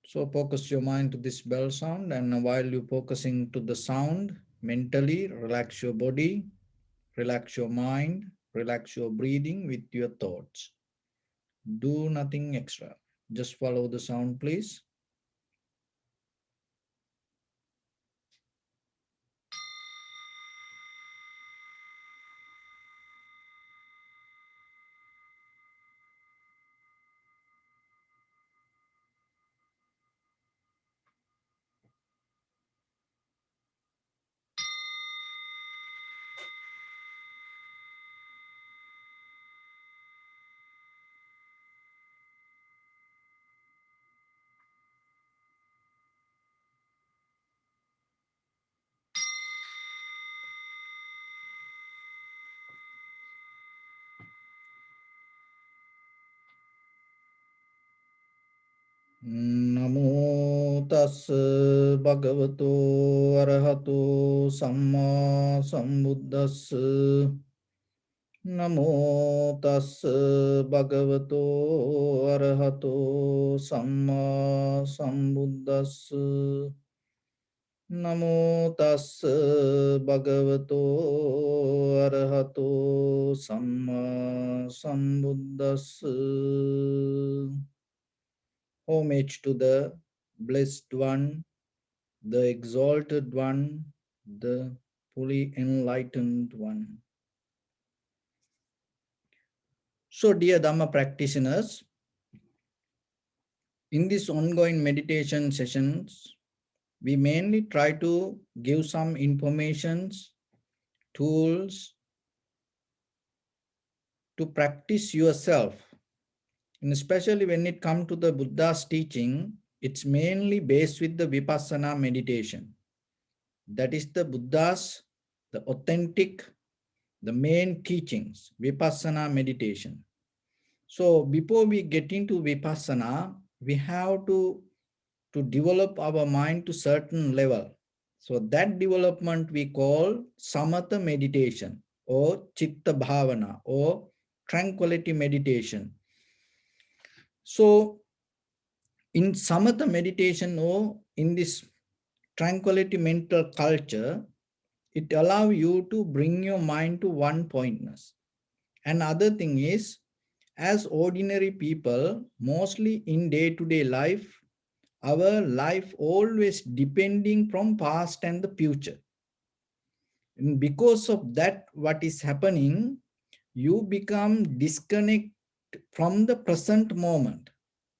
So focus your mind to this bell sound, and while you're focusing to the sound, mentally relax your body, relax your mind, relax your breathing with your thoughts. Do nothing extra. Just follow the sound, please. Namo tassa bhagavato arahato samma sambuddhassa. Namo tassa bhagavato arahato samma sambuddhassa. Namo tassa bhagavato arahato samma sambuddhassa. Homage to the Blessed One, the Exalted One, the fully enlightened One. So, dear Dhamma practitioners, in these ongoing meditation sessions, we mainly try to give some informations, tools to practice yourself. And especially when it comes to the Buddha's teaching, it's mainly based with the Vipassana meditation. That is the Buddha's, the authentic, the main teachings, Vipassana meditation. So before we get into Vipassana, we have to develop our mind to certain level. So that development we call Samatha meditation or Chitta Bhavana or tranquility meditation. So in Samatha meditation or in this tranquility mental culture, it allows you to bring your mind to one pointness. Another thing is, as ordinary people, mostly in day-to-day life, our life always depending from past and the future. And because of that, what is happening, you become disconnect from the present moment.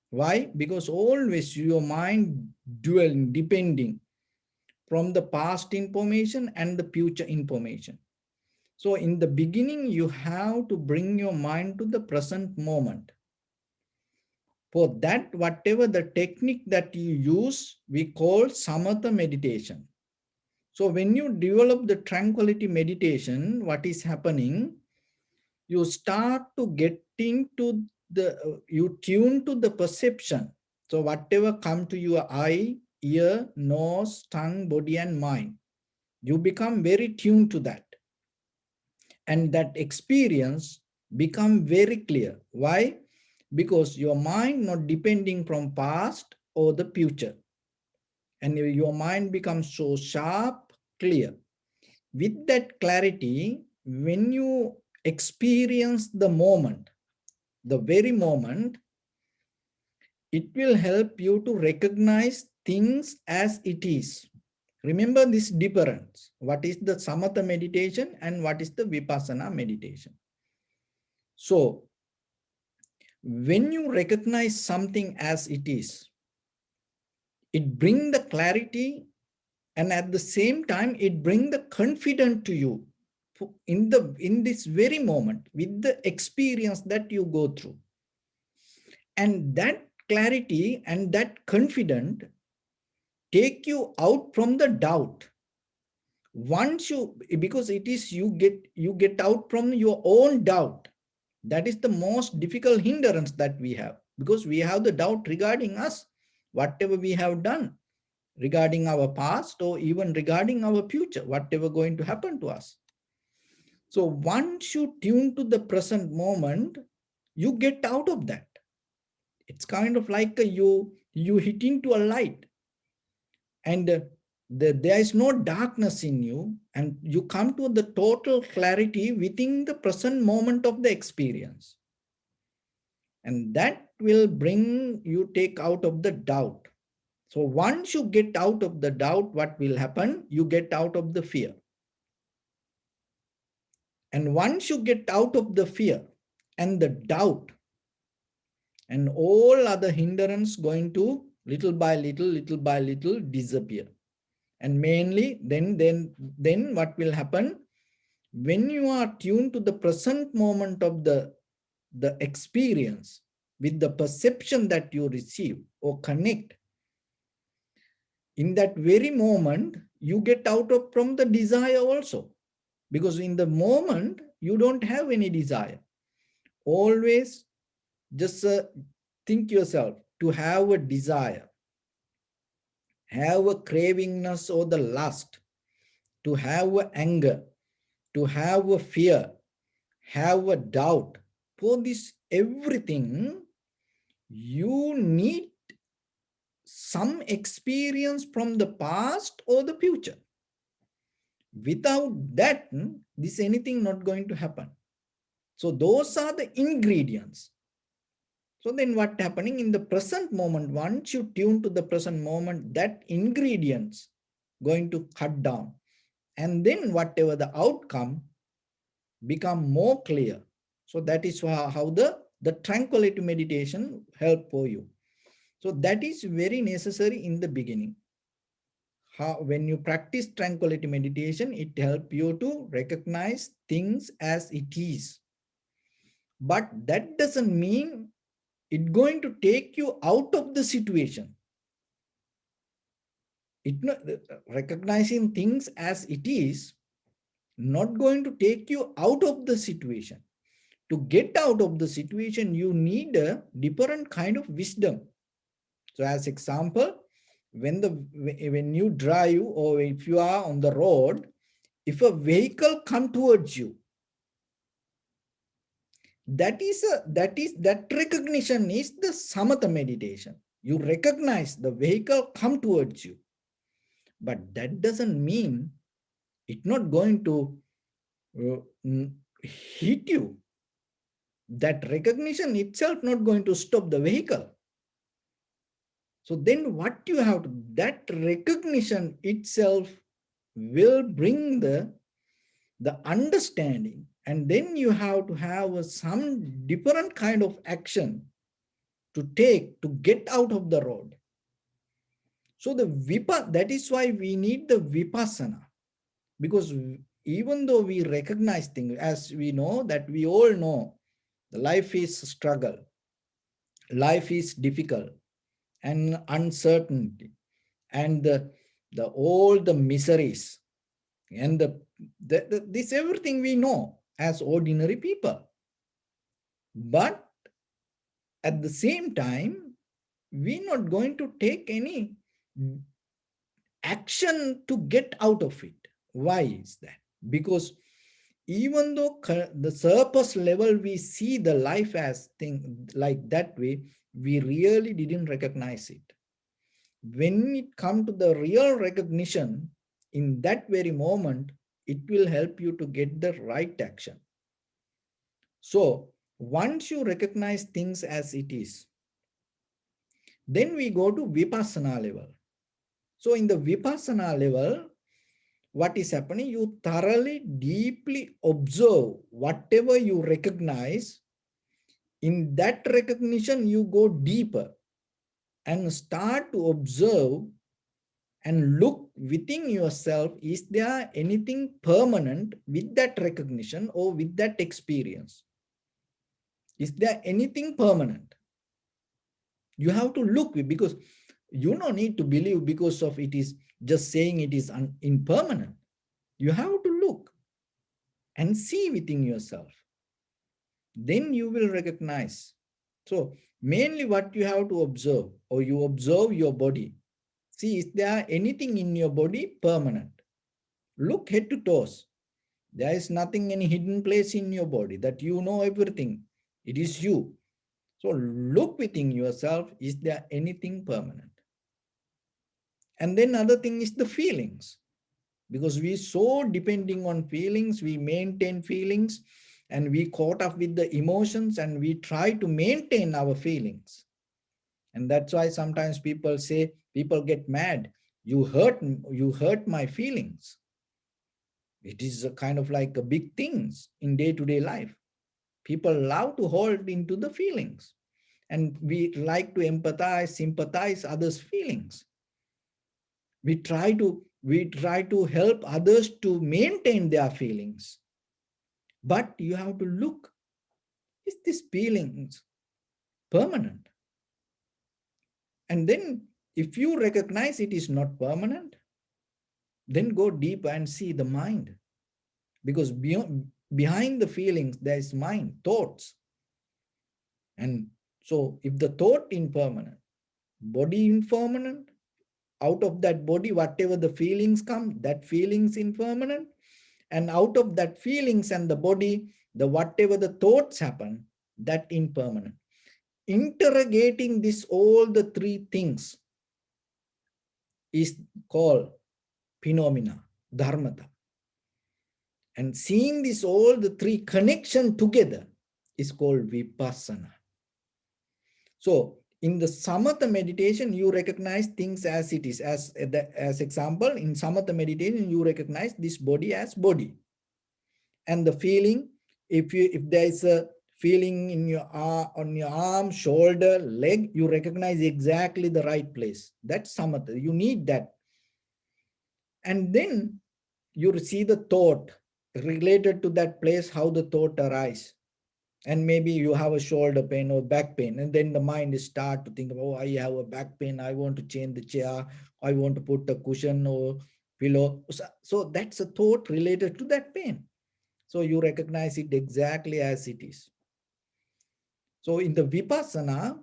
Why? Because always your mind dwelling, depending from the past information and the future information. So in the beginning, you have to bring your mind to the present moment. For that, whatever the technique that you use, we call Samatha meditation. So when you develop the tranquility meditation, what is happening? You start to get into you tune to the perception. So whatever come to your eye, ear, nose, tongue, body, and mind, you become very tuned to that. And that experience become very clear. Why? Because your mind not depending from past or the future. And your mind becomes so sharp, clear. With that clarity, when you experience the moment, the very moment, it will help you to recognize things as it is. Remember this difference. What is the Samatha meditation and what is the Vipassana meditation? So, when you recognize something as it is, it brings the clarity, and at the same time, it brings the confidence to you in this very moment with the experience that you go through. And that clarity and that confidence take you out from the doubt. Once you, because it is you get out from your own doubt. That is the most difficult hindrance that we have, because we have the doubt regarding us, whatever we have done, regarding our past or even regarding our future, whatever going to happen to us. So once you tune to the present moment, you get out of that. It's kind of like you You hit into a light, and there is no darkness in you, and you come to the total clarity within the present moment of the experience. And that will bring you take out of the doubt. So once you get out of the doubt, what will happen? You get out of the fear. And once you get out of the fear and the doubt and all other hindrance going to little by little disappear. And mainly then what will happen? When you are tuned to the present moment of the experience with the perception that you receive or connect, in that very moment, you get out of from the desire also. Because in the moment, you don't have any desire. Always just think yourself to have a desire, have a cravingness or the lust, to have a anger, to have a fear, have a doubt. For this everything, you need some experience from the past or the future. Without that, this anything not going to happen. So those are the ingredients. So then what happening in the present moment, once you tune to the present moment, that ingredients going to cut down. And then whatever the outcome become more clear. So that is how the tranquility meditation help for you. So that is very necessary in the beginning. When you practice tranquility meditation, it helps you to recognize things as it is. But that doesn't mean it's going to take you out of the situation. Recognizing things as it is not going to take you out of the situation. To get out of the situation, you need a different kind of wisdom. So as example, when you drive or if you are on the road, if a vehicle come towards you, that recognition is the samatha meditation. You recognize the vehicle come towards you, but that doesn't mean it's not going to hit you. That recognition itself not going to stop the vehicle. So then what you have to, that recognition itself will bring the understanding, and then you have to have some different kind of action to take to get out of the road. So that is why we need the vipassana, because even though we recognize things, as we know that we all know, the life is struggle, life is difficult and uncertainty, and all the miseries and this everything we know as ordinary people. But at the same time, we're not going to take any action to get out of it. Why is that? Because even though the surface level we see the life as thing like that way, we really didn't recognize it. When it comes to the real recognition, in that very moment, it will help you to get the right action. So once you recognize things as it is, then we go to vipassana level. So in the vipassana level, what is happening? You thoroughly, deeply observe whatever you recognize. In that recognition, you go deeper and start to observe and look within yourself. Is there anything permanent with that recognition or with that experience? Is there anything permanent? You have to look, because you don't need to believe because of it is just saying it is impermanent. You have to look and see within yourself. Then you will recognize. So mainly what you have to observe, or you observe your body. See, is there anything in your body permanent? Look head to toes. There is nothing, any hidden place in your body that you know everything. It is you. So look within yourself, is there anything permanent? And then other thing is the feelings, because we so depending on feelings, we maintain feelings, and we caught up with the emotions, and we try to maintain our feelings. And that's why sometimes people get mad. You hurt my feelings. It is a kind of like a big things in day-to-day life. People love to hold into the feelings, and we like to empathize, sympathize others' feelings. We try to help others to maintain their feelings. But you have to look, is this feelings permanent? And then if you recognize it is not permanent, then go deep and see the mind. Because behind the feelings, there is mind, thoughts. And so if the thought impermanent, body impermanent, out of that body, whatever the feelings come, that feelings impermanent. And out of that feelings and the body, the whatever the thoughts happen, that impermanent. Interrogating this, all the three things is called phenomena, dharmata. And seeing this, all the three connection together is called vipassana. So in the samatha meditation, you recognize things as it is. As example, in samatha meditation, you recognize this body as body. And the feeling, if there is a feeling in your on your arm, shoulder, leg, you recognize exactly the right place. That's samatha. You need that. And then you see the thought related to that place, how the thought arises. And maybe you have a shoulder pain or back pain, and then the mind is start to think, oh, I have a back pain, I want to change the chair, I want to put a cushion or pillow. So that's a thought related to that pain. So you recognize it exactly as it is. So in the vipassana,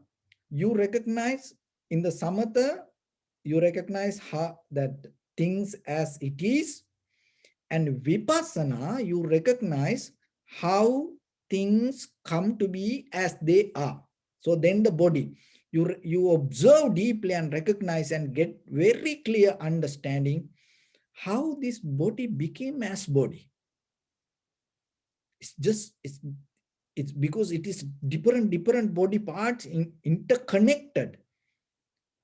you recognize, in the samatha, you recognize how that things as it is. And vipassana, you recognize how things come to be as they are. So then the body, you observe deeply and recognize and get very clear understanding how this body became as body. It's because it is different body parts interconnected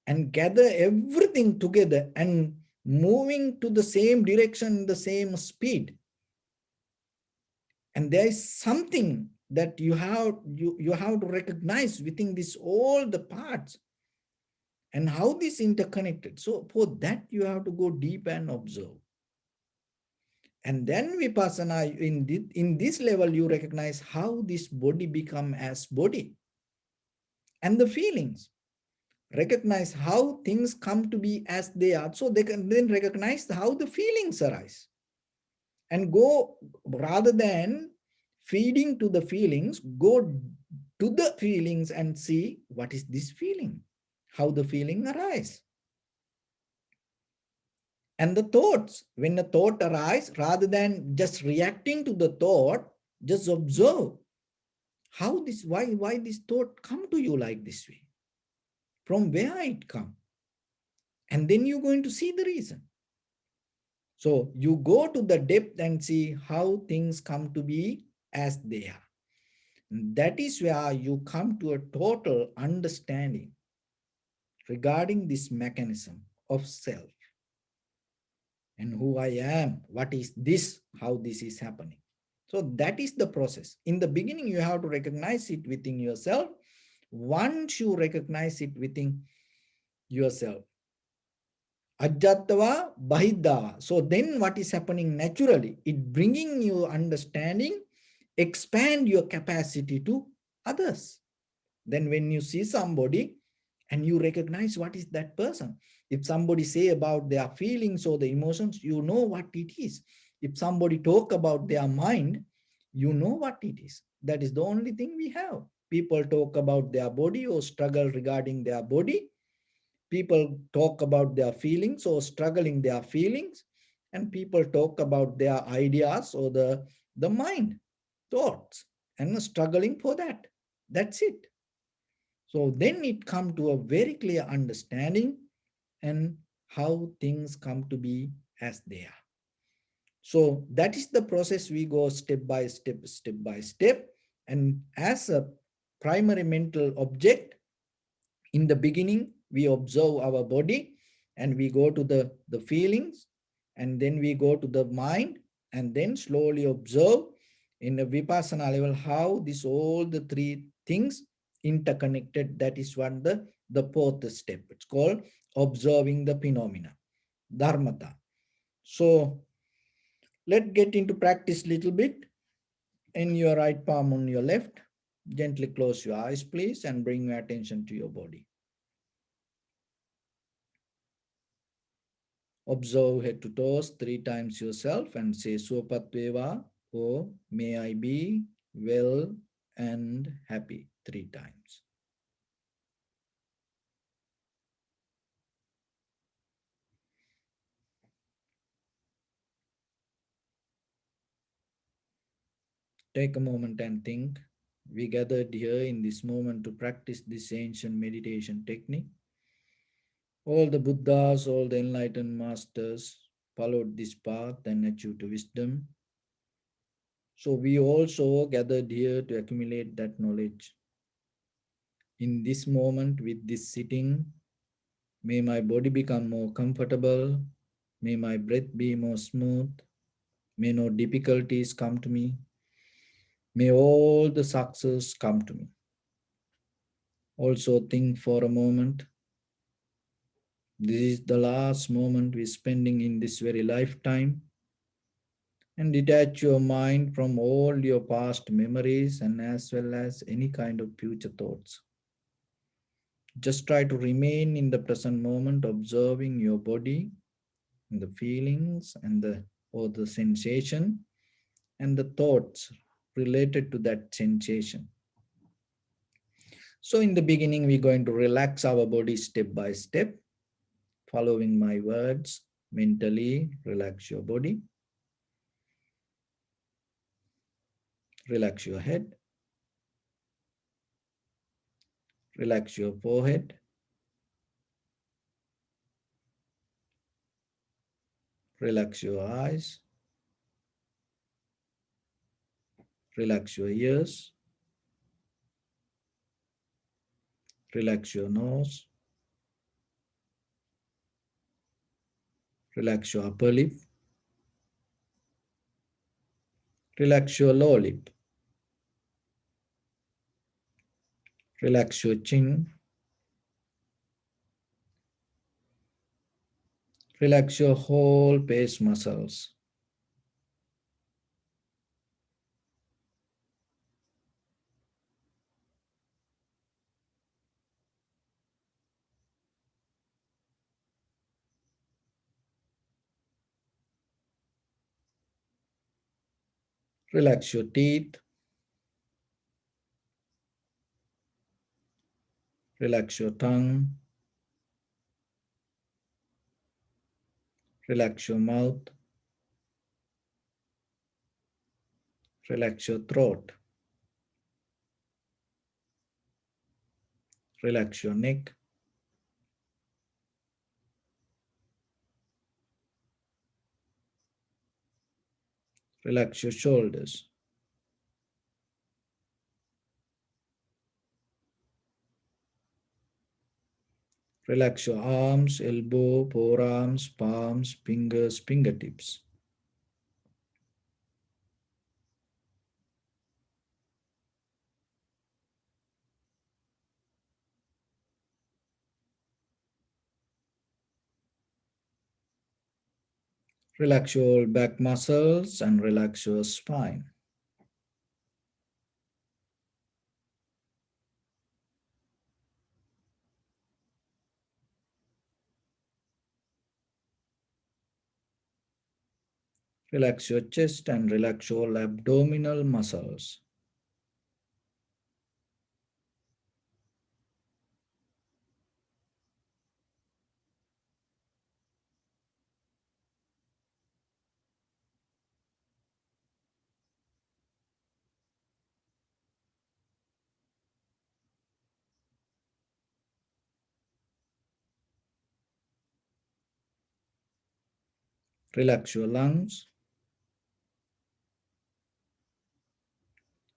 and gather everything together and moving to the same direction, the same speed. And there is something that you have to recognize within this, all the parts, and how this interconnected. So for that, you have to go deep and observe. And then vipassana, in this level, you recognize how this body become as body. And the feelings, recognize how things come to be as they are. So they can then recognize how the feelings arise. And go, rather than feeding to the feelings, go to the feelings and see what is this feeling, how the feeling arise. And the thoughts, when a thought arise, rather than just reacting to the thought, just observe how this, why this thought come to you like this way, from where it come. And then you're going to see the reason. So you go to the depth and see how things come to be as they are. That is where you come to a total understanding regarding this mechanism of self and who I am, what is this, how this is happening. So that is the process. In the beginning, you have to recognize it within yourself. Once you recognize it within yourself, Ajatava Bahidava. So then what is happening naturally? It bringing you understanding, expand your capacity to others. Then when you see somebody and you recognize what is that person. If somebody say about their feelings or the emotions, you know what it is. If somebody talk about their mind, you know what it is. That is the only thing we have. People talk about their body or struggle regarding their body. People talk about their feelings or struggling their feelings. And people talk about their ideas or the mind, thoughts, and struggling for that. That's it. So then it come to a very clear understanding and how things come to be as they are. So that is the process we go step by step, step by step. And as a primary mental object, in the beginning, we observe our body and we go to the feelings, and then we go to the mind, and then slowly observe in the Vipassana level how this all the three things interconnected. That is one the fourth step. It's called observing the phenomena, dharmata. So let's get into practice little bit. In your right palm on your left, gently close your eyes, please, and bring your attention to your body. Observe head to toes three times yourself and say Sopatveva, or may I be well and happy three times. Take a moment and think. We gathered here in this moment to practice this ancient meditation technique. All the Buddhas, all the enlightened masters followed this path and achieved wisdom. So we also gathered here to accumulate that knowledge. In this moment, with this sitting, may my body become more comfortable. May my breath be more smooth. May no difficulties come to me. May all the success come to me. Also think for a moment. This is the last moment we're spending in this very lifetime. And detach your mind from all your past memories and as well as any kind of future thoughts. Just try to remain in the present moment, observing your body and the feelings and the sensation and the thoughts related to that sensation. So in the beginning, we're going to relax our body step by step, following my words. Mentally relax your body, relax your head, relax your forehead, relax your eyes, relax your ears, relax your nose, relax your upper lip, relax your lower lip, relax your chin, relax your whole face muscles. Relax your teeth, relax your tongue, relax your mouth, relax your throat, relax your neck, relax your shoulders, relax your arms, elbow, forearms, palms, fingers, fingertips. Relax your back muscles and relax your spine. Relax your chest and relax your abdominal muscles. Relax your lungs,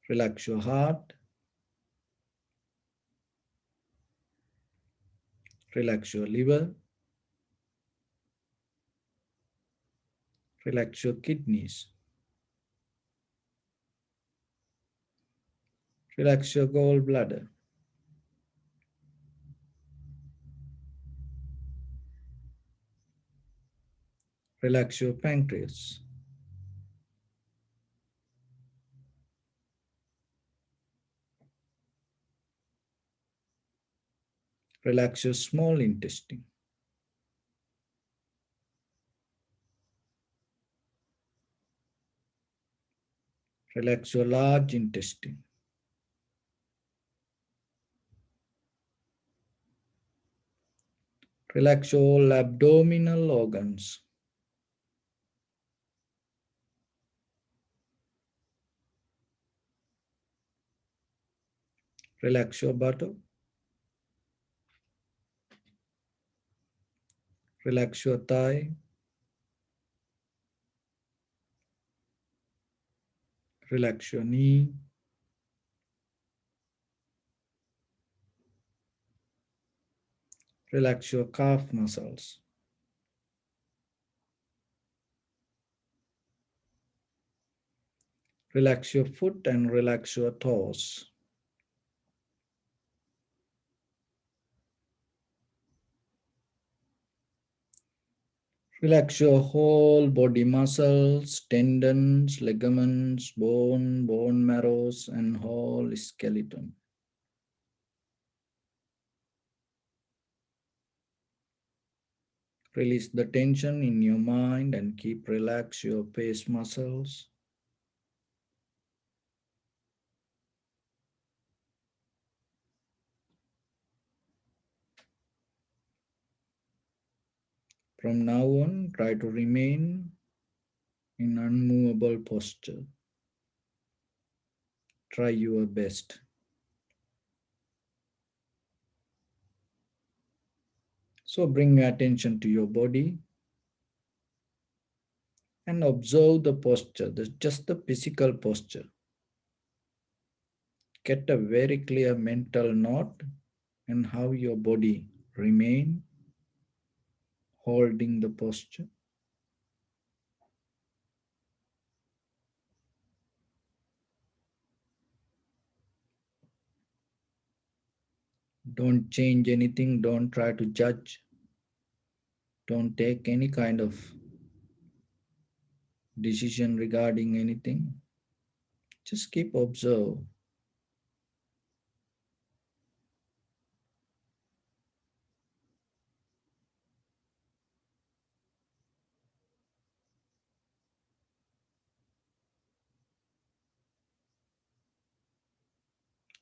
relax your heart, relax your liver, relax your kidneys, relax your gallbladder, relax your pancreas, relax your small intestine, relax your large intestine, relax all abdominal organs, relax your buttock, relax your thigh, relax your knee, relax your calf muscles, relax your foot and relax your toes. Relax your whole body muscles, tendons, ligaments, bone marrows, and whole skeleton. Release the tension in your mind and keep relax your face muscles. From now on, try to remain in unmovable posture. Try your best. So bring your attention to your body and observe the posture, just the physical posture. Get a very clear mental note and how your body remain holding the posture. Don't change anything, don't try to judge, don't take any kind of decision regarding anything. Just keep observe.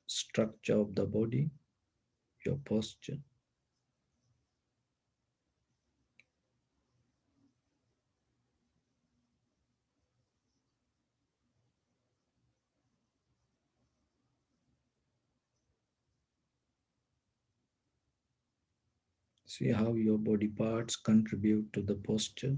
Structure of the body, your posture. See how your body parts contribute to the posture.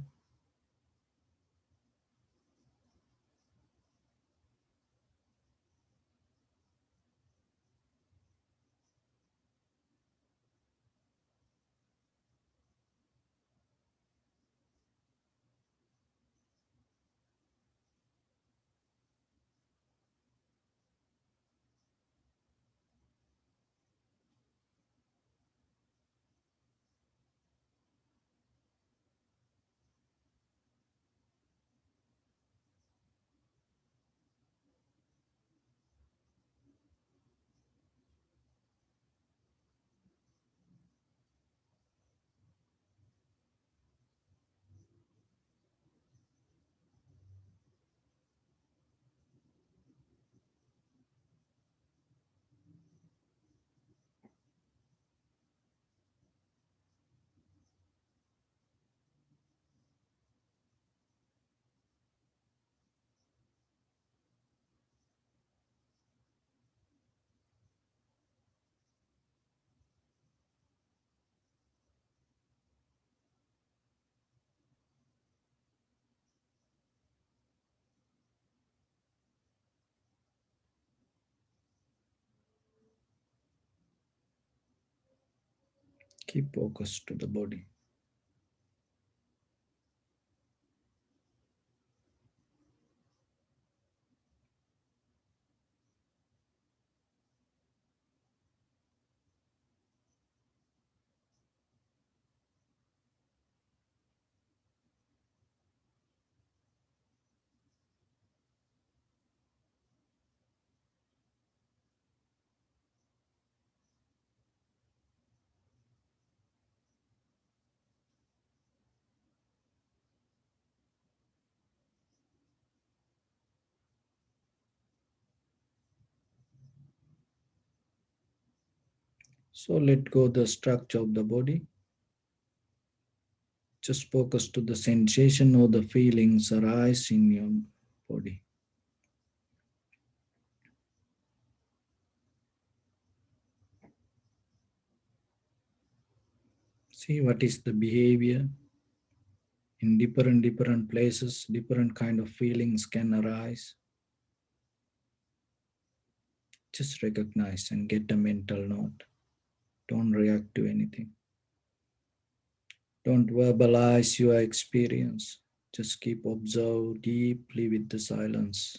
Keep focus to the body. So let go the structure of the body. Just focus to the sensation or the feelings arise in your body. See what is the behavior in different places, different kind of feelings can arise. Just recognize and get a mental note. Don't react to anything. Don't verbalize your experience. Just keep observe deeply with the silence.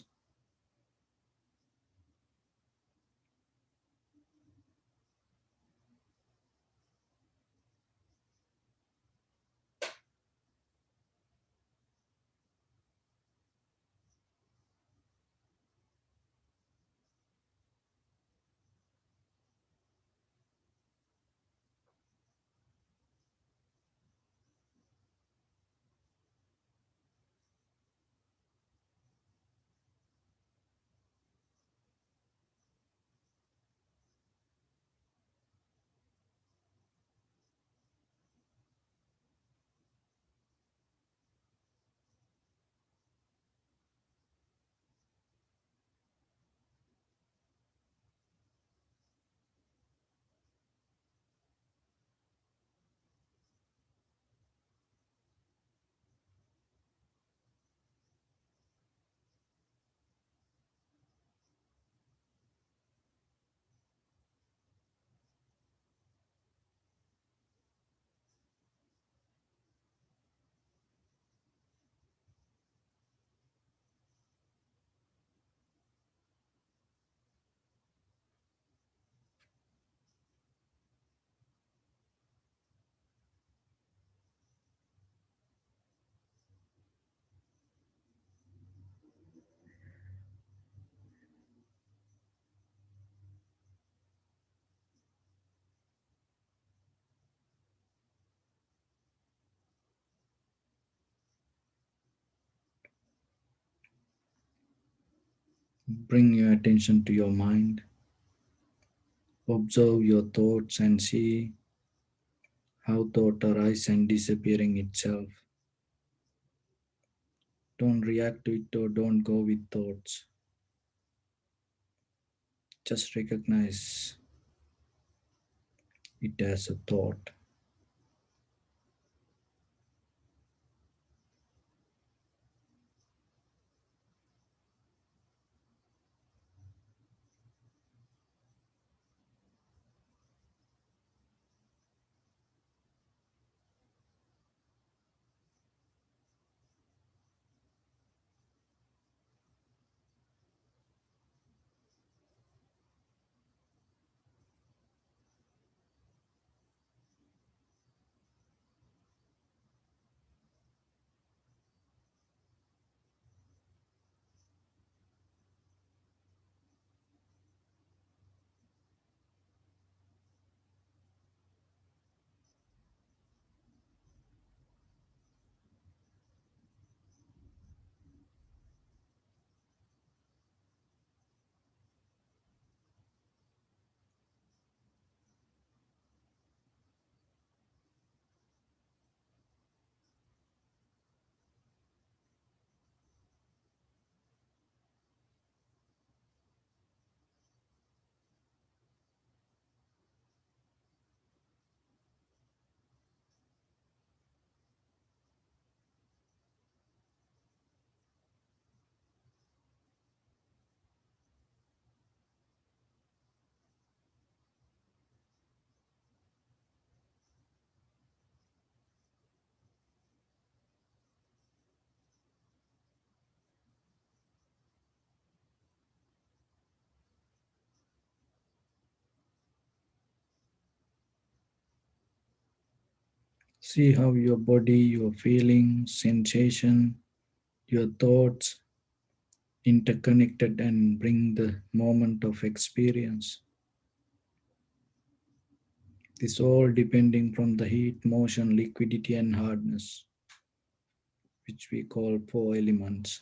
Bring your attention to your mind. Observe your thoughts and see how thought arise and disappearing itself. Don't react to it or don't go with thoughts. Just recognize it as a thought. See how your body, your feelings, sensation, your thoughts interconnected and bring the moment of experience. This all depending from the heat, motion, liquidity and hardness, which we call four elements.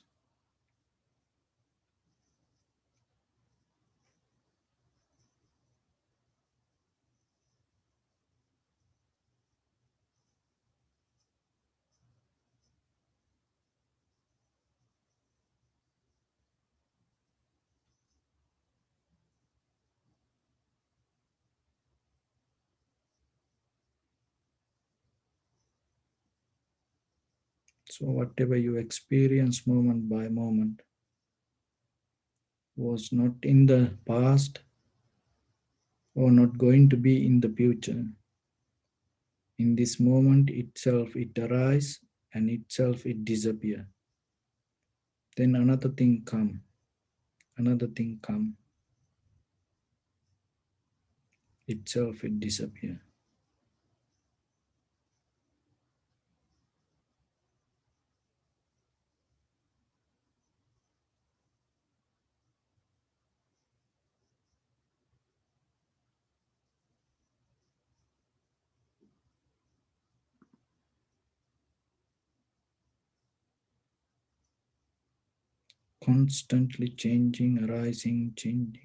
So whatever you experience moment by moment was not in the past or not going to be in the future. In this moment itself it arises and itself it disappears. Then another thing come, itself it disappears. Constantly changing, arising, changing.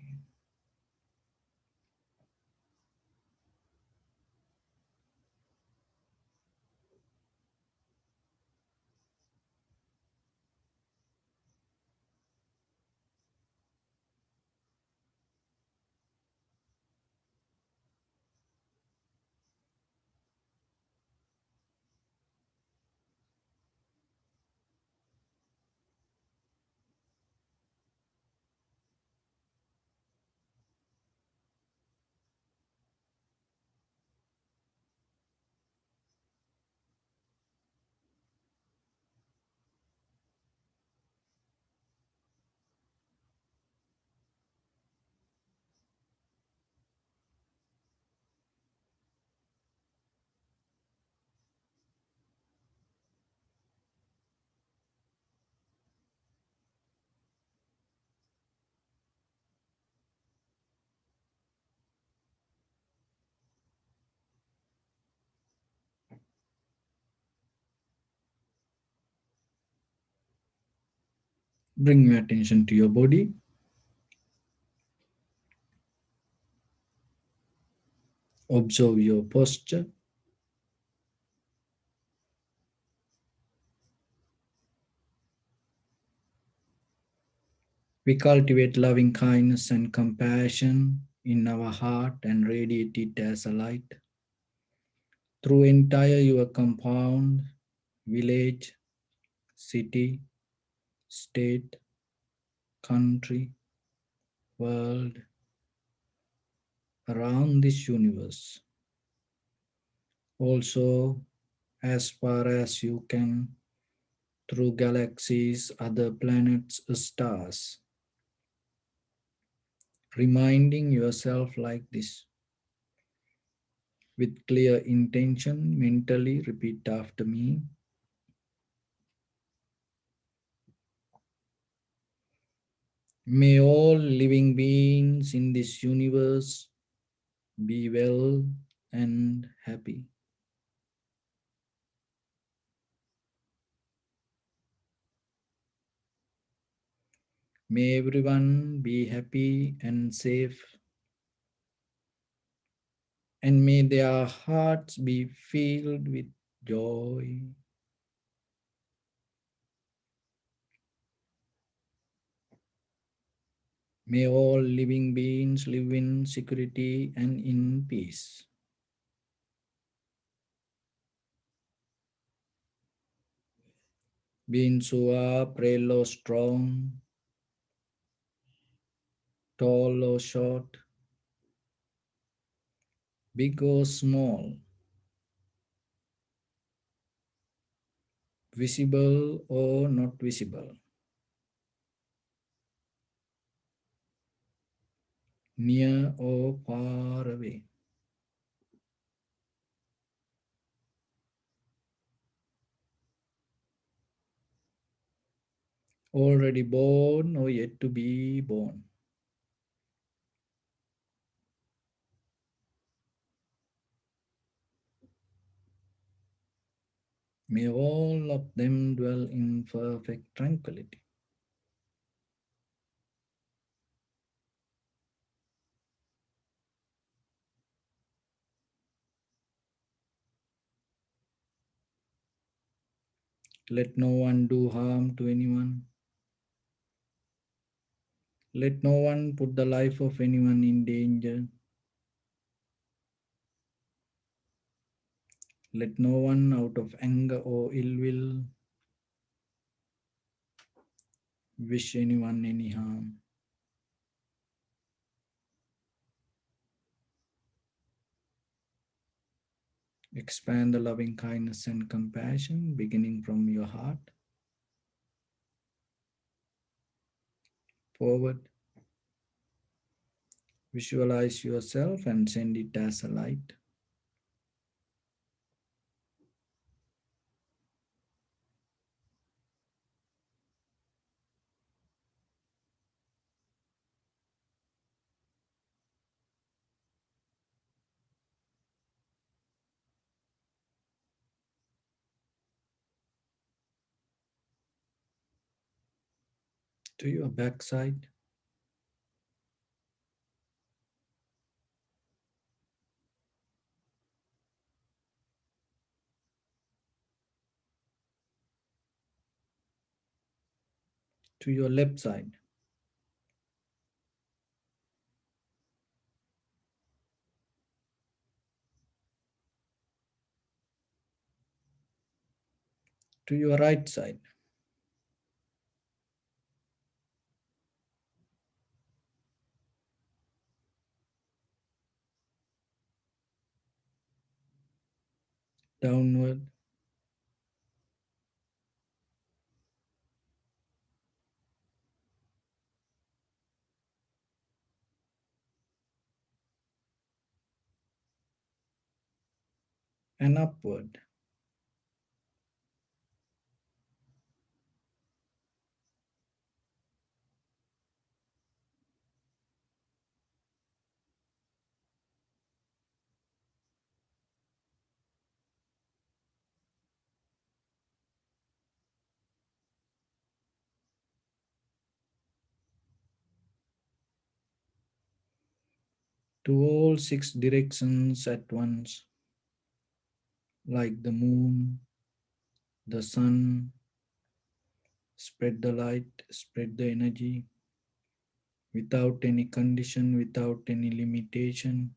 Bring your attention to your body. Observe your posture. We cultivate loving kindness and compassion in our heart and radiate it as a light through entire your compound, village, city, state, country, world, around this universe. Also, as far as you can, through galaxies, other planets, stars, reminding yourself like this. With clear intention, mentally repeat after me. May all living beings in this universe be well and happy. May everyone be happy and safe, and may their hearts be filled with joy. May all living beings live in security and in peace. Beings who are frail or strong, tall or short, big or small, visible or not visible, near or far away. already born or yet to be born. May all of them dwell in perfect tranquility. Let no one do harm to anyone. Let no one put the life of anyone in danger. Let no one, out of anger or ill will, wish anyone any harm. Expand the loving kindness and compassion beginning from your heart forward. Visualize yourself and send it as a light to your backside, to your left side, to your right side, downward, and upward. To all six directions at once, like the moon, the sun. Spread the light, spread the energy without any condition, without any limitation,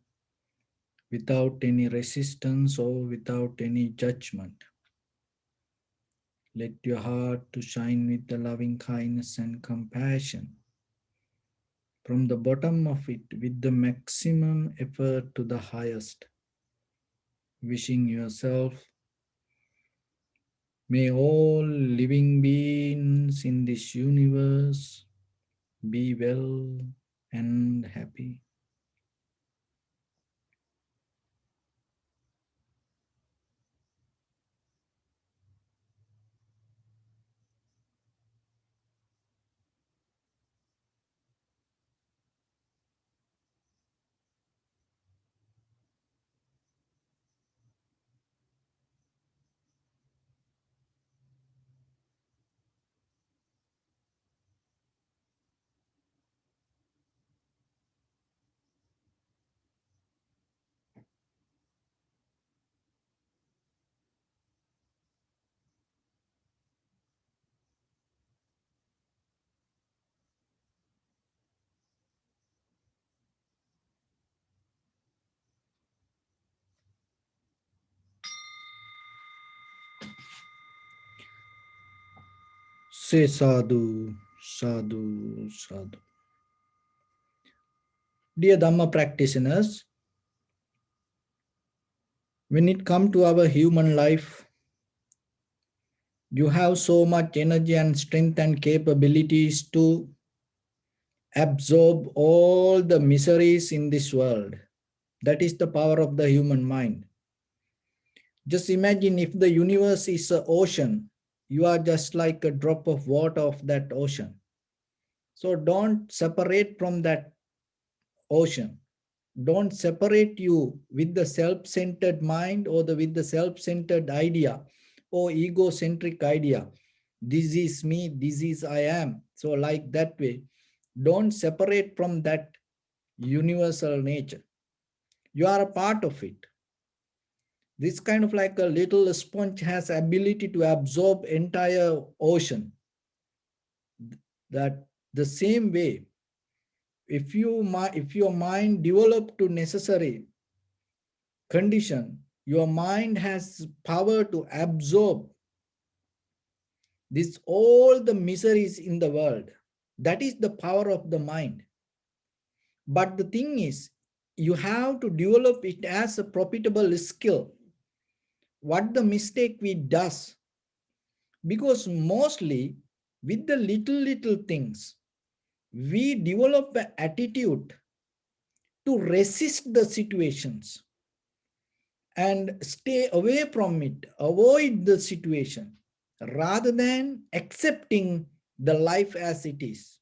without any resistance or without any judgment. Let your heart to shine with the loving kindness and compassion from the bottom of it with the maximum effort to the highest. Wishing yourself, may all living beings in this universe be well and happy. Say sadhu, sadhu, sadhu. Dear Dhamma practitioners, when it comes to our human life, you have so much energy and strength and capabilities to absorb all the miseries in this world. That is the power of the human mind. Just imagine if the universe is an ocean You are just like a drop of water of that ocean. So don't separate from that ocean. Don't separate you with the self-centered mind or with the self-centered idea or egocentric idea. This is me, this is I am. So like that way, don't separate from that universal nature. You are a part of it. This kind of like a little sponge has ability to absorb entire ocean. That the same way, if your mind developed to necessary condition, your mind has power to absorb this all the miseries in the world. That is the power of the mind. But the thing is, you have to develop it as a profitable skill. What the mistake we does, because mostly with the little things, we develop an attitude to resist the situations and stay away from it, avoid the situation, rather than accepting the life as it is.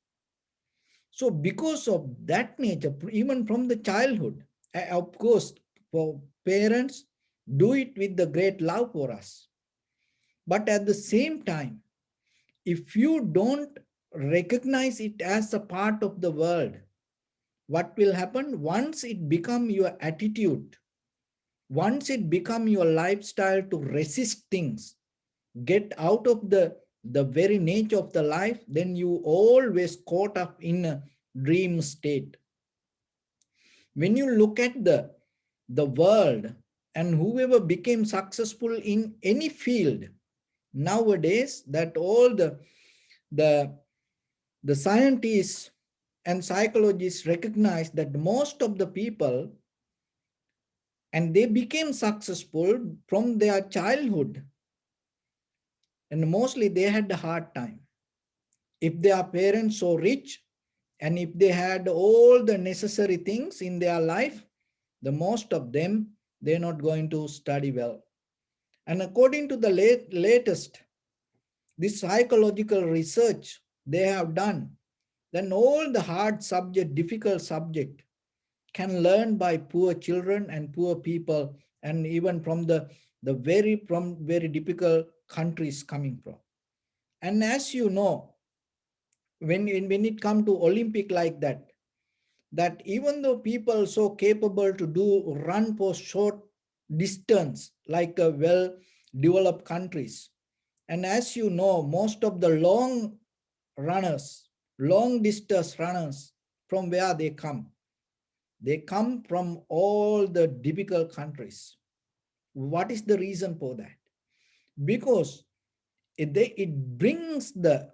So because of that nature, even from the childhood, of course, for parents, do it with the great love for us. But at the same time, if you don't recognize it as a part of the world, what will happen? Once it become your attitude, once it become your lifestyle to resist things, get out of the very nature of the life, then you always caught up in a dream state. When you look at the world and whoever became successful in any field nowadays, that all the the scientists and psychologists recognize that most of the people, and they became successful from their childhood, and mostly they had a hard time. If their parents so rich and if they had all the necessary things in their life, the most of them, they're not going to study well. And according to the latest, this psychological research they have done, then all the hard subject, difficult subject can learn by poor children and poor people, and even from from very difficult countries coming from. And as you know, when it come to Olympic like that, that even though people so capable to do run for short distance like a well developed countries, and as you know, most of the runners long distance runners, from where they come from all the difficult countries. What is the reason for that? Because it brings the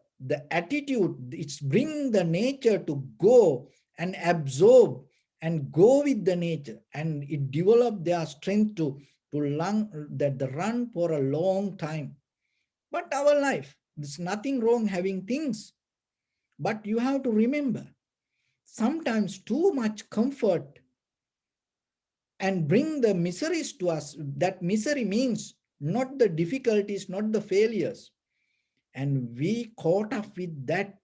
attitude, it's bring the nature to go and absorb and go with the nature, and it develop their strength to long that the run for a long time. But our life, there's nothing wrong having things, but you have to remember, sometimes too much comfort and bring the miseries to us. That misery means not the difficulties, not the failures, and we caught up with that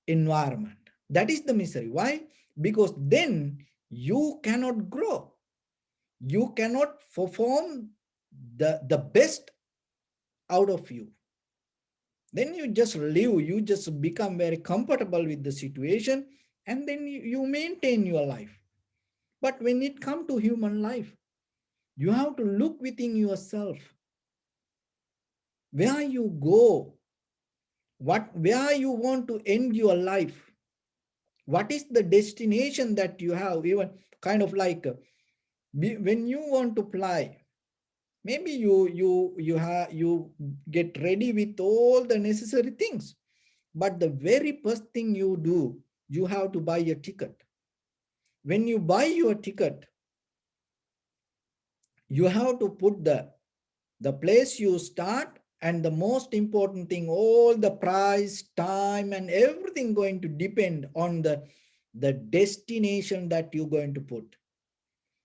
environment. That is the misery. Why? Because then you cannot grow. You cannot perform the best out of you. Then you just live, you just become very comfortable with the situation, and then you maintain your life. But when it comes to human life, you have to look within yourself. Where you go, where you want to end your life, what is the destination that you have, even kind of like when you want to fly, maybe you get ready with all the necessary things, but the very first thing you do, you have to buy a ticket. When you buy your ticket, you have to put the place you start, and the most important thing, all the price, time, and everything going to depend on the destination that you're going to put.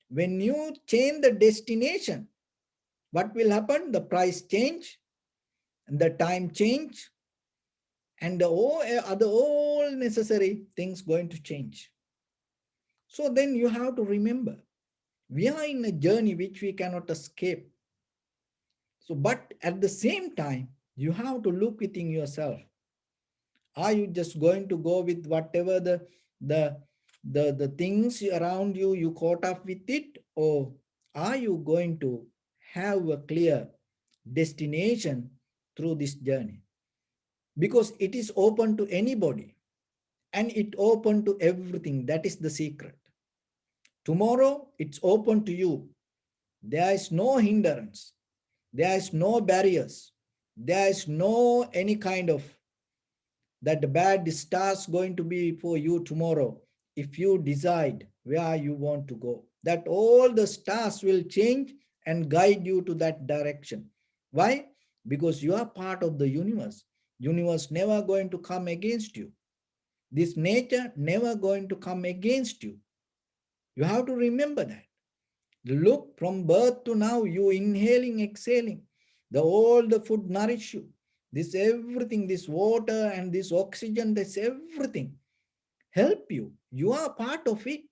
When you change the destination, what will happen? The price change, and the time change, and the all necessary things going to change. So then you have to remember, we are in a journey which we cannot escape. So, but at the same time, you have to look within yourself. Are you just going to go with whatever the the things around you, you caught up with it, or are you going to have a clear destination through this journey? Because it is open to anybody, and it open to everything. That is the secret. Tomorrow it's open to you. There is no hindrance, there is no barriers, there is no any kind of that the bad stars going to be for you tomorrow. If you decide where you want to go, that all the stars will change and guide you to that direction. Why? Because you are part of the universe. Universe never going to come against you. This nature never going to come against you. You have to remember that. Look, from birth to now, you inhaling, exhaling. All the food nourish you. This everything, this water and this oxygen, this everything help you. You are part of it.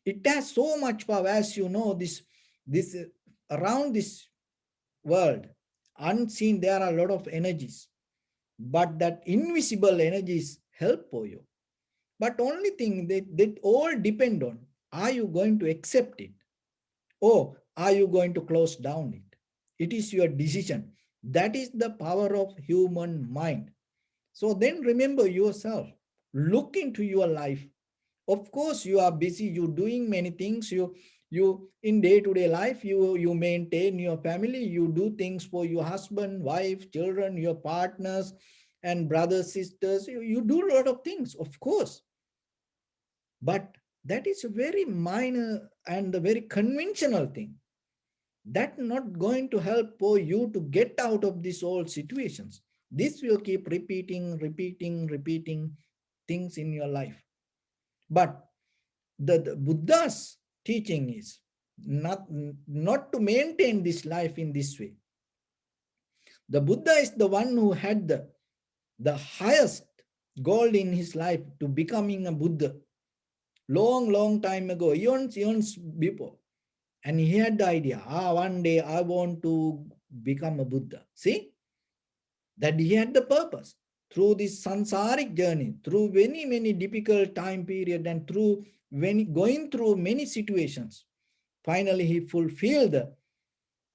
It has so much power, as you know, this around this world, unseen, there are a lot of energies. But that invisible energies help for you. But only thing that all depend on, are you going to accept it? Or are you going to close down it? It is your decision. That is the power of human mind. So then remember yourself. Look into your life. Of course, you are busy. You're doing many things. You in day-to-day life, you maintain your family. You do things for your husband, wife, children, your partners, and brothers, sisters. You do a lot of things, of course. But that is a very minor and a very conventional thing. That's not going to help for you to get out of these old situations. This will keep repeating things in your life. But the Buddha's teaching is not to maintain this life in this way. The Buddha is the one who had the highest goal in his life to becoming a Buddha. Long time ago, eons before. And he had the idea, one day I want to become a Buddha. See, that he had the purpose. Through this sansaric journey, through many difficult time period, and through going through many situations, finally he fulfilled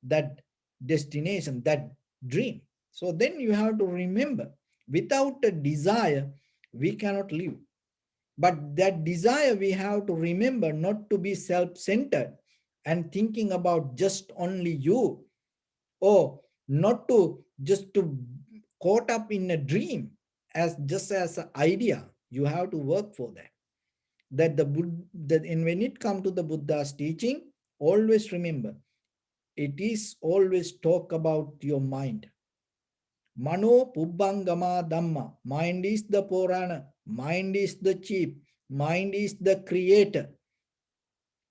that destination, that dream. So then you have to remember, without a desire, we cannot live. But that desire, we have to remember not to be self-centered and thinking about just only you, or not to just to caught up in a dream as just as an idea. You have to work for that. And when it comes to the Buddha's teaching, always remember, it is always talk about your mind. Mano Pubbangama Dhamma. Mind is the Purana. Mind is the chief. Mind is the creator.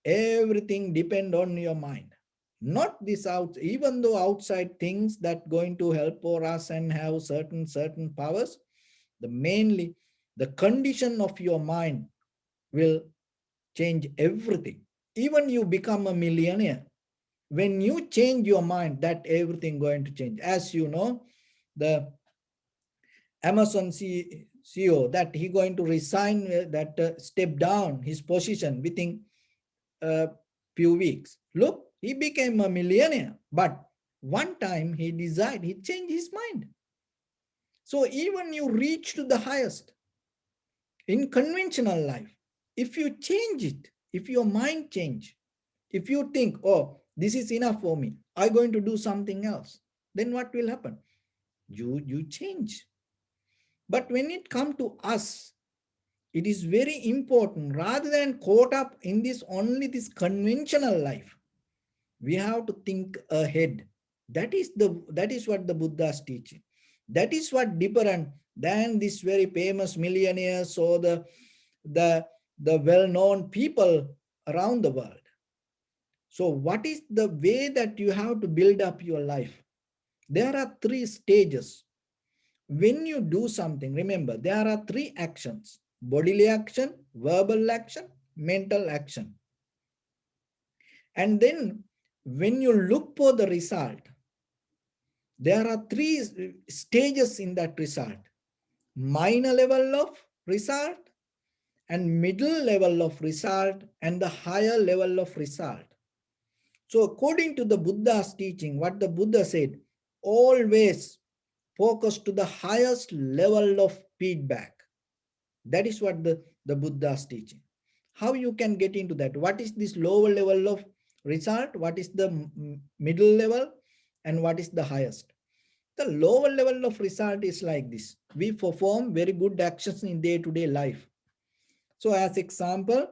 Everything depend on your mind. Not this out, even though outside things that going to help for us and have certain powers, mainly the condition of your mind will change everything. Even you become a millionaire, when you change your mind, that everything going to change. As you know, the Amazon CEO, that he going to resign, step down his position within a few weeks. Look, he became a millionaire, but one time he decided, he changed his mind. So even you reach to the highest in conventional life, if you change it, if your mind change, if you think, oh, this is enough for me, I'm going to do something else, then what will happen? You change. But when it comes to us, it is very important, rather than caught up in this only this conventional life, we have to think ahead. That is what the Buddha is teaching. That is what different than this very famous millionaires or the well-known people around the world. So what is the way that you have to build up your life? There are three stages. When you do something, remember, there are three actions: bodily action, verbal action, mental action. And then when you look for the result, there are three stages in that result: minor level of result, and middle level of result, and the higher level of result. So according to the Buddha's teaching, what the Buddha said, always focus to the highest level of feedback. That is what the Buddha's teaching. How you can get into that? What is this lower level of result? What is the middle level? And what is the highest? The lower level of result is like this. We perform very good actions in day-to-day life. So as example,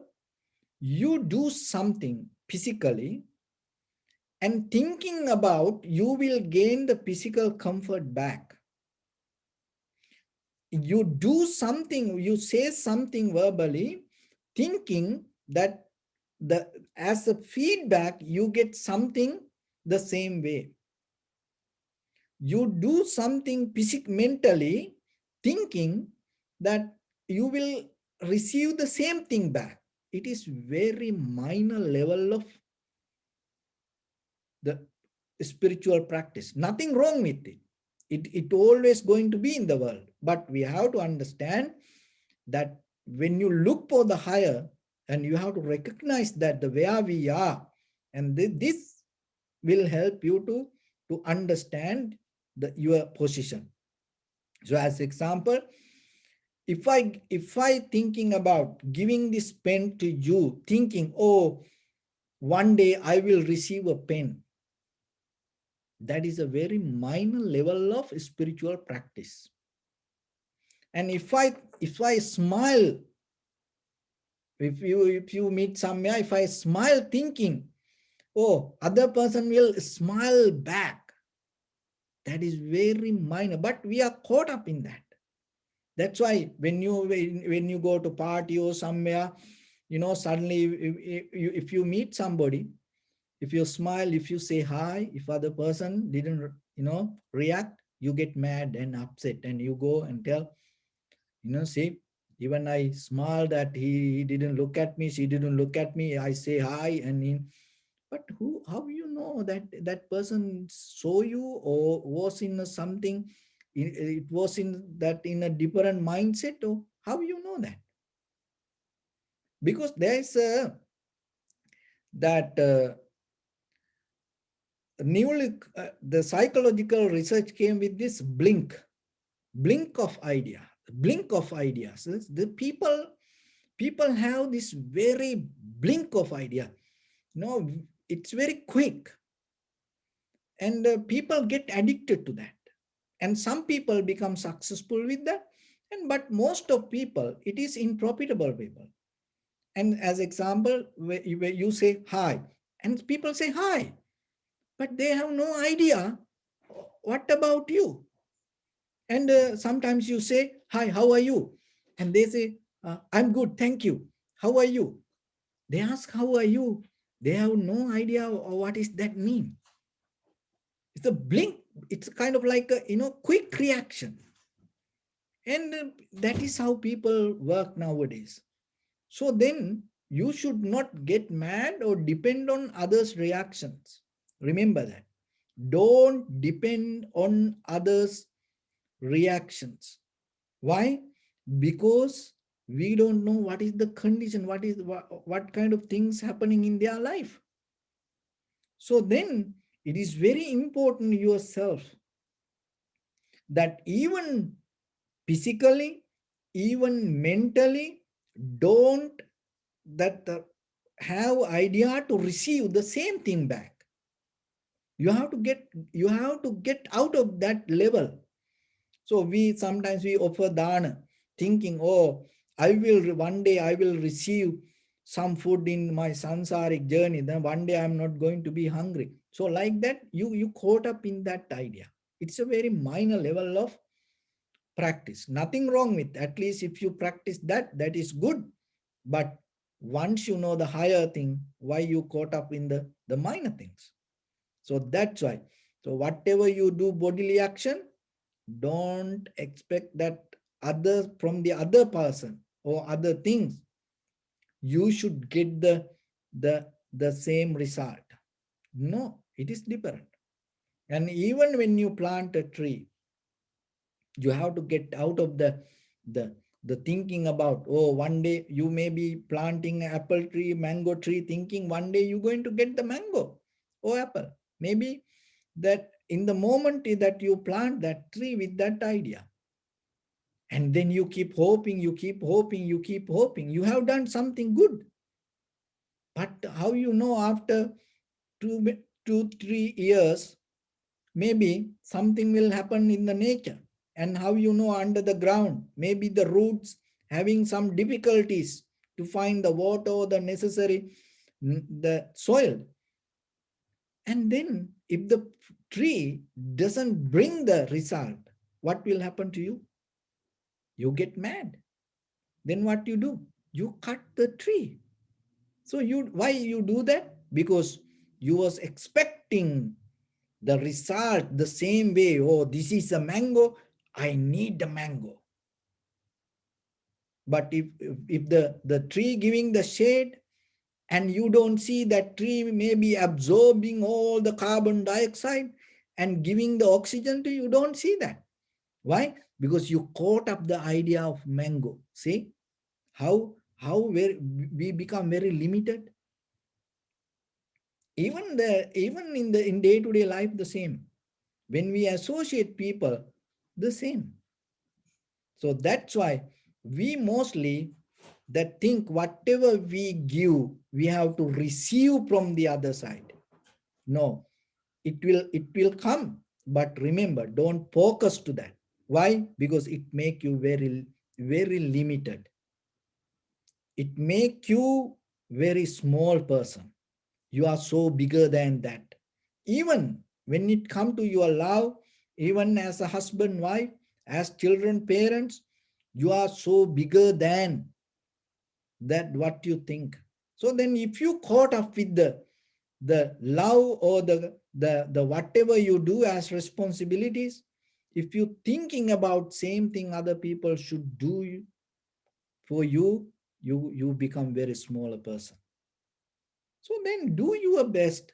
you do something physically and thinking about you will gain the physical comfort back. You do something, you say something verbally, thinking that as a feedback, you get something the same way. You do something mentally, thinking that you will receive the same thing back. It is very minor level of the spiritual practice. Nothing wrong with it. It always going to be in the world. But we have to understand that when you look for the higher, and you have to recognize that the where we are, and this will help you to understand your position. So as example, if I thinking about giving this pen to you, thinking, oh, one day I will receive a pen, that is a very minor level of spiritual practice. And if I smile, if you meet somewhere, if I smile thinking, oh, other person will smile back, that is very minor, but we are caught up in that. That's why when you go to party or somewhere, suddenly if you meet somebody, if you smile, if you say hi, if other person didn't react, you get mad and upset, and you go and tell, see, even I smiled that he didn't look at me, she didn't look at me, I say hi, but how you know that that person saw you or was in something, it was in a different mindset, or how you know that? Because there is that the psychological research came with this blink of ideas. The people have this very blink of idea. It's very quick, and people get addicted to that, and some people become successful with that, but most of people, it is unprofitable people. And as example, where you say hi, and people say hi, but they have no idea what about you. And sometimes you say, hi, how are you? And they say, I'm good, thank you. How are you? They ask, how are you? They have no idea what is that mean. It's a blink. It's kind of like a, quick reaction. And that is how people work nowadays. So then you should not get mad or depend on others' reactions. Remember that. Don't depend on others' reactions. Why? Because we don't know what is the condition, what kind of things happening in their life. So then it is very important yourself that even physically, even mentally, don't that have idea to receive the same thing back. You have to get out of that level. So sometimes we offer dana, thinking, oh, one day I will receive some food in my sansaric journey, then one day I'm not going to be hungry. So like that, you caught up in that idea. It's a very minor level of practice. Nothing wrong with, at least if you practice that is good. But once you know the higher thing, why you caught up in the minor things? So that's why. So whatever you do bodily action, don't expect that other from the other person or other things, you should get the same result. No, it is different. And even when you plant a tree, you have to get out of the the thinking about, oh, one day you may be planting an apple tree, mango tree, thinking one day you're going to get the mango or apple. Maybe that in the moment that you plant that tree with that idea, and then you keep hoping, you keep hoping, you keep hoping, you have done something good. But how you know after 2 3 years maybe something will happen in the nature? And how you know under the ground, maybe the roots having some difficulties to find the water or the necessary the soil. And then if the tree doesn't bring the result, what will happen to you? You get mad. Then what you do? You cut the tree. So you, why you do that? Because you was expecting the result the same way. Oh, this is a mango, I need the mango. But if the tree giving the shade, and you don't see that tree may be absorbing all the carbon dioxide and giving the oxygen to you, you don't see that. Why? Because you caught up the idea of mango. See how very we become very limited. Even in day-to-day life, the same. When we associate people, the same. So that's why we mostly that think whatever we give, we have to receive from the other side. No, it will come, but remember, don't focus to that. Why? Because it make you very limited. It make you very small person. You are so bigger than that. Even when it come to your love, even as a husband, wife, as children, parents, you are so bigger than that what you think. So then if you caught up with the love or the whatever you do as responsibilities, if you thinking about same thing other people should do for you, you become very smaller person. So then do your best,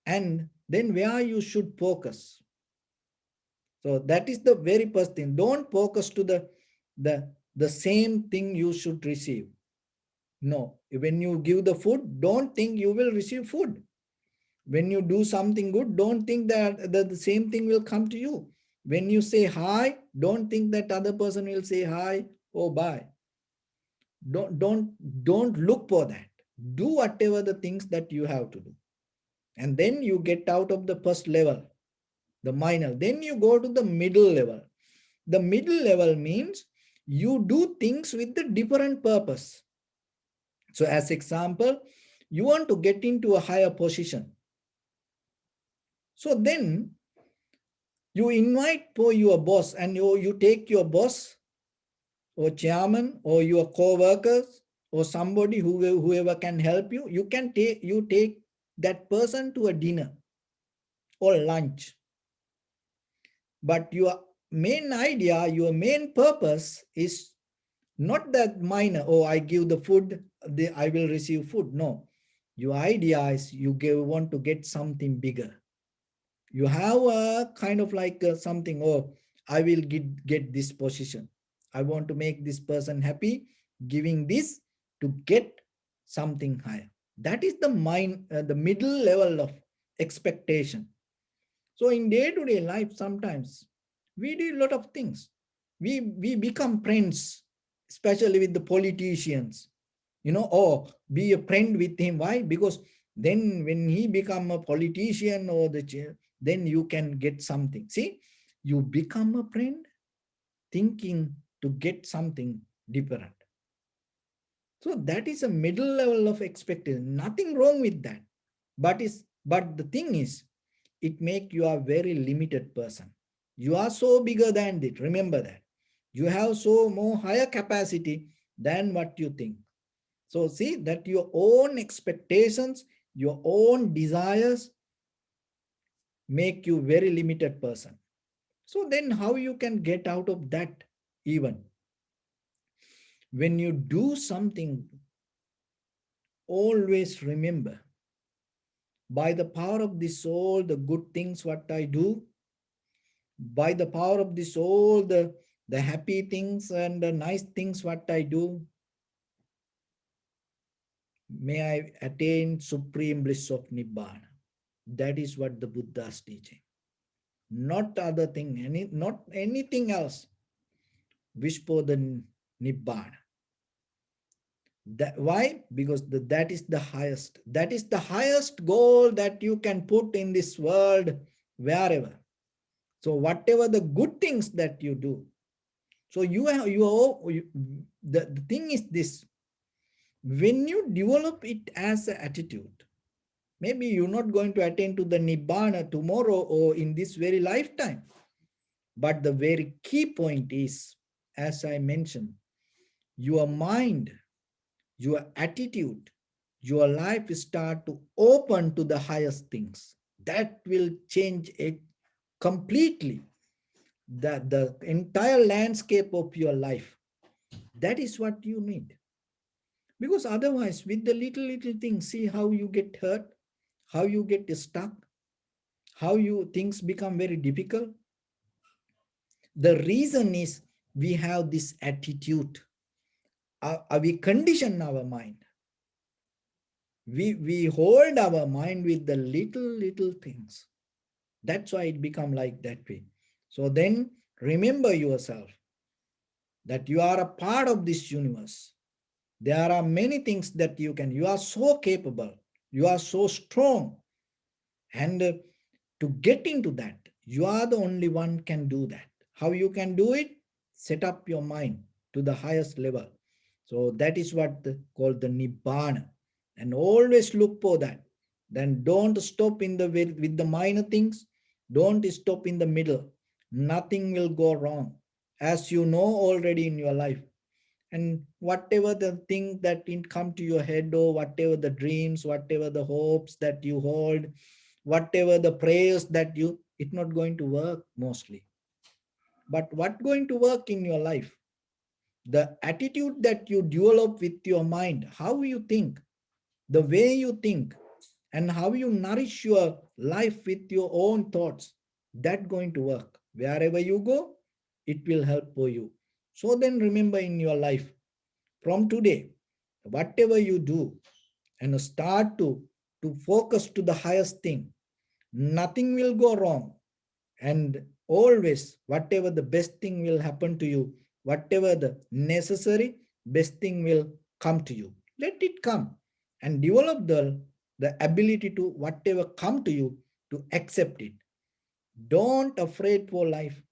and then where you should focus. So that is the very first thing. Don't focus to the same thing you should receive. No, when you give the food, don't think you will receive food. When you do something good, don't think that the same thing will come to you. When you say hi, don't think that other person will say hi or bye. Don't look for that. Do whatever the things that you have to do. And then you get out of the first level, the minor. Then you go to the middle level. The middle level means you do things with the different purpose. So as example, you want to get into a higher position. So then you invite for your boss, and you take your boss or chairman or your co-workers or somebody whoever can help you. You take that person to a dinner or lunch. But your main idea, your main purpose is not that minor, oh, I give the food, I will receive food. No, your idea is want to get something bigger. You have a kind of like something, oh, I will get this position. I want to make this person happy, giving this to get something higher. That is the middle level of expectation. So in day-to-day life, sometimes we do a lot of things. We become friends, especially with the politicians, or be a friend with him. Why? Because then when he become a politician or the chair, then you can get something. See, you become a friend thinking to get something different. So that is a middle level of expectation. Nothing wrong with that. But the thing is, it make you a very limited person. You are so bigger than it. Remember that. You have so more higher capacity than what you think. So see that your own expectations, your own desires, make you very limited person. So then how you can get out of that? Even when you do something, always remember, by the power of the soul, the good things what I do, by the power of the soul, the happy things and the nice things what I do, may I attain supreme bliss of Nibbana. That is what the Buddha is teaching. Not other thing, not anything else. Wish for the Nibbana. Why? Because that is the highest. That is the highest goal that you can put in this world, wherever. So whatever the good things that you do. So the thing is this, when you develop it as an attitude, maybe you're not going to attain to the Nibbana tomorrow or in this very lifetime. But the very key point is, as I mentioned, your mind, your attitude, your life start to open to the highest things. That will change it completely, the entire landscape of your life. That is what you need. Because otherwise, with the little things, see how you get hurt, how you get stuck, how you things become very difficult. The reason is we have this attitude. We condition our mind. We hold our mind with the little things. That's why it become like that way. So then remember yourself that you are a part of this universe. There are many things that you are so capable, you are so strong. And to get into that, you are the only one can do that. How you can do it? Set up your mind to the highest level. So that is what called the Nibbana. And always look for that. Then don't stop in the with the minor things. Don't stop in the middle. Nothing will go wrong, as you know already in your life. And whatever the thing that come to your head, or whatever the dreams, whatever the hopes that you hold, whatever the prayers that it's not going to work mostly. But what going to work in your life? The attitude that you develop with your mind, how you think, the way you think, and how you nourish your life with your own thoughts, that going to work. Wherever you go, it will help for you. So then remember in your life, from today, whatever you do, and start to focus to the highest thing, nothing will go wrong. And always, whatever the best thing will happen to you, whatever the necessary best thing will come to you, let it come. And develop the ability to whatever come to you, to accept it. Don't afraid for life.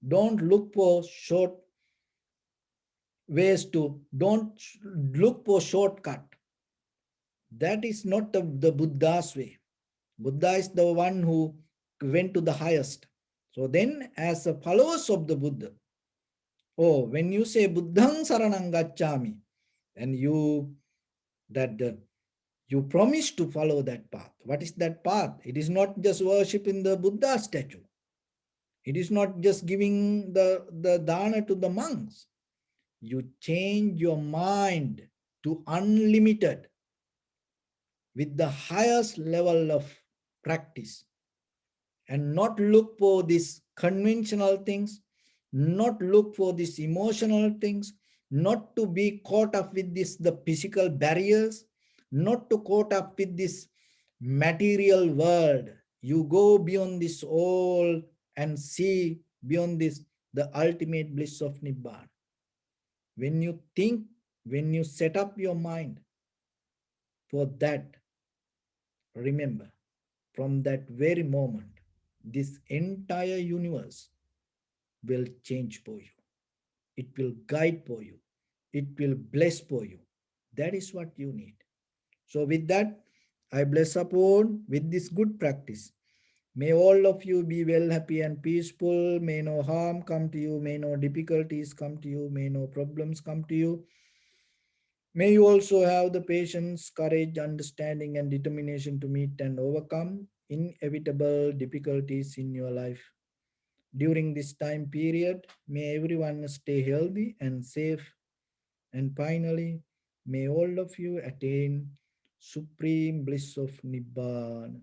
Don't look for short ways to, don't look for shortcut. That is not the Buddha's way. Buddha is the one who went to the highest. So then, as a followers of the Buddha, oh, when you say Buddhang Saranang Gacchami, and you promise to follow that path. What is that path? It is not just worshiping the Buddha statue. It is not just giving the dana to the monks. You change your mind to unlimited with the highest level of practice, and not look for these conventional things, not look for these emotional things, not to be caught up with the physical barriers, not to caught up with this material world. You go beyond this all and see beyond this the ultimate bliss of Nibbana. When you think, when you set up your mind for that, remember, from that very moment, this entire universe will change for you. It will guide for you. It will bless for you. That is what you need. So with that, I bless upon with this good practice. May all of you be well, happy and peaceful. May no harm come to you. May no difficulties come to you. May no problems come to you. May you also have the patience, courage, understanding, and determination to meet and overcome inevitable difficulties in your life. During this time period, may everyone stay healthy and safe. And finally, may all of you attain supreme bliss of Nibbana.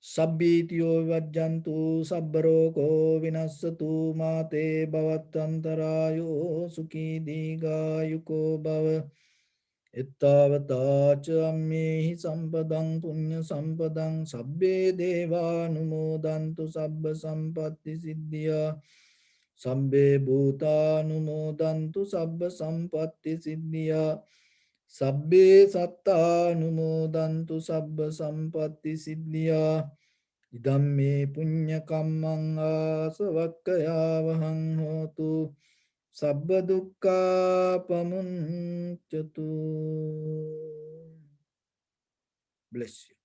Sabbityo vajjantu sabbaroko vinassatu mate bhavatantarayo sukhi digayuko bhava. Ittavata cha ammehi sampadang punya sampadang sabbe deva numodantu sabba sampatti siddhya sabbe bhuta numodantu sabba sampatti siddhya sabbe satta numodantu sabba sampatti siddhya idamme punya kammang asavakkaya vahang hotu sabba dukkha pamuncatu. Bless you.